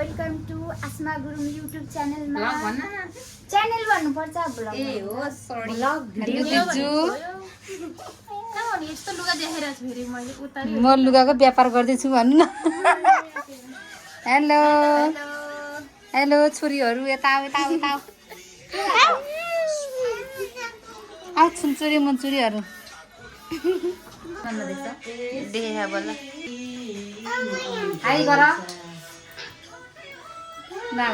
Welcome to Asma Gurung YouTube च्यानलमा channel भन्नुपर्छ blog ए हो सरी यस्तो लुगा देखेर फेरि मैले उतारे म लुगाको व्यापार गर्दैछु भन्नु न हेलो हेलो छोरीहरू यता आऊ यता आऊ यता आऊ छुनचुरी मुनचुरीहरू देखा बोल हाई गर ना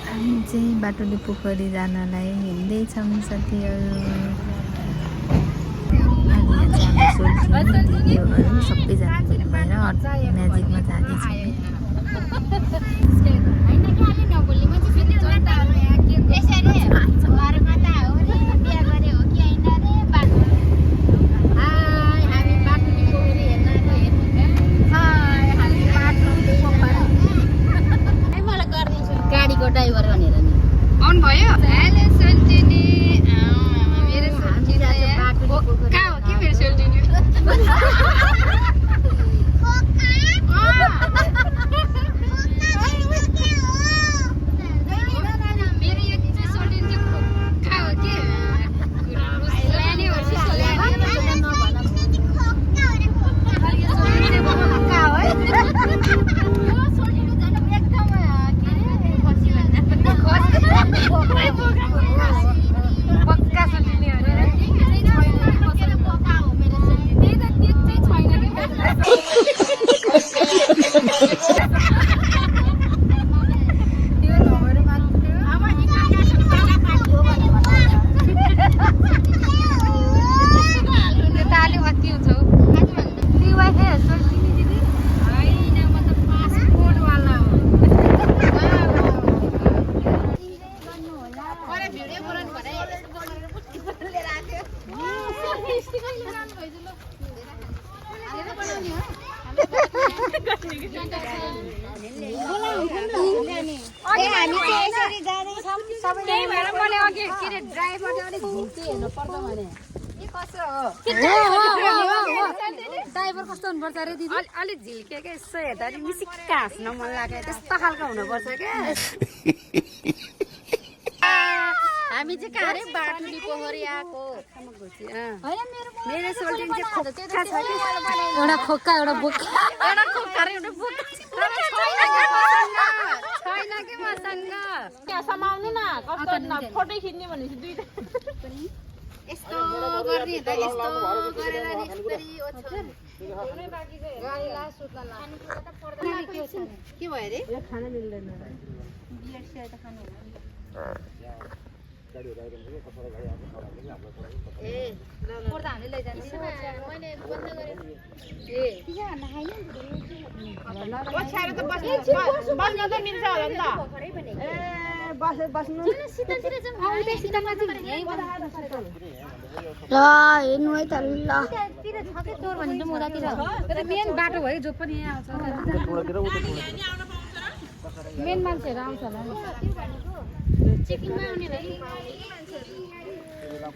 हामी चाहिँ बाटोले पोखरी जानलाई हिँड्दैछौँ साथीहरू। अनि यहाँ चाहिँ दिदीहरू सबैजना भेट भएर म्याजिकमा जाँदैछौँ। गाडीको ड्राइभर भनेर नि आउनु भयो हेलो सोल्टिनी मेरो सोल्टिनी कहाँ हो के मेरो सोल्टिनी मेरो यो चाहिँ सोल्टिनी कहाँ हो के लाने हो पक्का सोल्टिनी ड्राइभर कस्तो हुनुपर्छ अरे दिदी अलिक झिल्केको यसो हेर्दा मिसिक्का हाँस्न मन लाग्यो त्यस्तो खालको हुनुपर्छ क्या हामी चाहिँ कहाँ अरे बाटुली पोखरी आएको मेरो सोल्टिन चाहिँ खोक्का छ कि एउटा खोक्का एउटा बोक्का एउटा खोक्का र एउटा बोक्का छैन कि मसँग त्यहाँ समाउनु न कस्तो फोटो खिच्ने भनेपछि दुईटा यस्तो गर्ने त यस्तो गरेर यसरी ओछ्यान गाडीला सुत्ला के भयो रे खाना मिल्दैन बियर सियर त खानु ए पर्दा हामीले लैजान्छ मैले बन्द गरे ए किन नखाइन ओछ्याएर त बस्न त मिल्छ होला नि त ए बस्नु सिधै जाम आउँदै सिधैमा चाहिँ यही ल हेर्नु है त ल तिर छ के तोर भने त मोदातिर तर मेन बाटो भयो जो पनि यहाँ आउँछ मेन मान्छेहरू आउँछ होला चेकिङमा आउने भाइ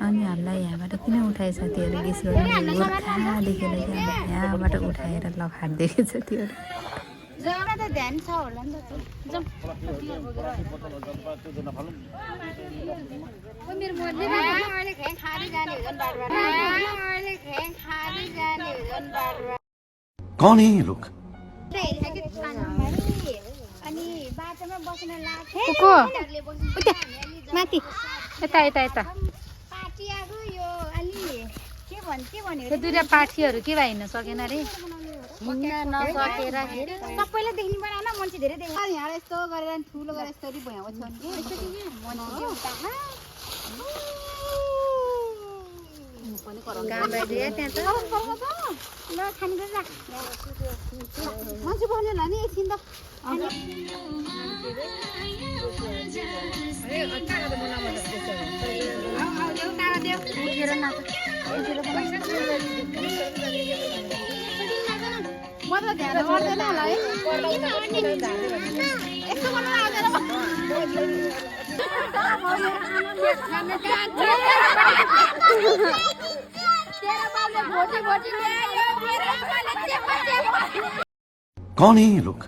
अनि हामीलाई यहाँबाट किन उठाए साथीहरू गेस गर्नु गोर्खा देखेर यहाँबाट उठाएर लखाडिदिएको छ त्यो जाँदा त ध्यान छ होला नि त जाम मेरो मर्ने अहिले ख्याङ खाँदै जाने हो झन् बार अहिले ख्याङ खाँदै जाने हो झन् बार कौन है ये लोग अनि बाटोमा बस्न लाग्छ माथि यता यता यता पार्टी आएको यो अलि के भन्यो त्यो दुईटा पार्टीहरू के भए हिँड्न सकेन रे हिँड्न नसकेर सबैले देख्नु परेन मान्छे धेरै देख्छ यहाँ यस्तो गरेर ठुलो गरेर यसरी भुइँ ओछ्याउनु कि ल खानु जा मान्छे बस्ने होला नि एकछिन त म त ध्यान गर्दैन होला है यस्तो गर्नु आउँदैन कौन है ये लोग?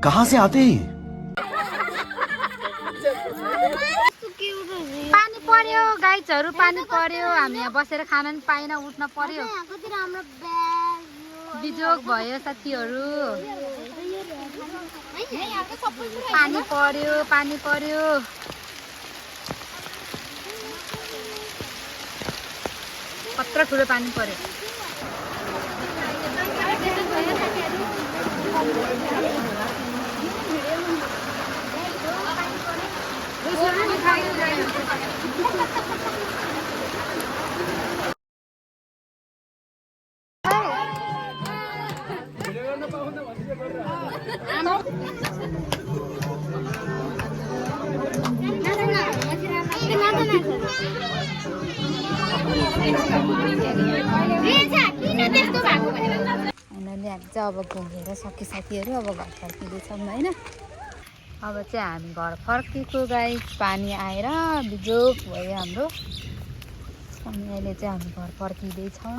कहां से आते हैं? पानी पर्यो गाइजहरू पानी पर्यो हामी यहाँ बसेर खान पनि पाइन उठ्न पर्यो बिजोग भयो साथीहरू पानी पर्यो कत्रो ठुलो पानी पर्यो हामीले चाहिँ अब घुमेर सक्यो साथीहरू अब घर फर्किँदैछौँ होइन अब चाहिँ हामी घर फर्केको गाइस पानी आएर बिजोग भयो हाम्रो अनि अहिले चाहिँ हामी घर फर्किँदैछौँ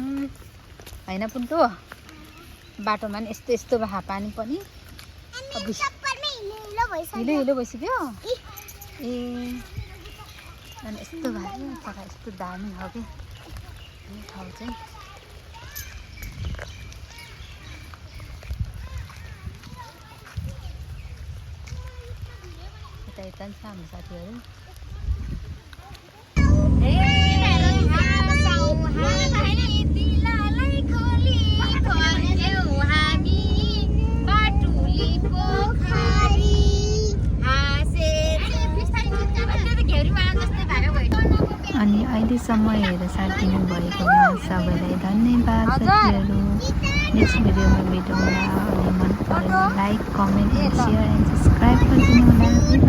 होइन पुन्टो बाटोमा नि यस्तो यस्तो भए पानी पनि हिलो भइसक्यो ए अनि यस्तो भयो जग्गा यस्तो दामी हो कि ठाउँ चाहिँ यता छ हाम्रो साथीहरू अनि अहिलेसम्म हेरेर साथ दिनुभएकोमा सबैलाई धन्यवाद साथीहरू नेक्स्ट भिडियोमा भेटौँला अनि मन पऱ्यो like comment and share and subscribe गरिदिनु होला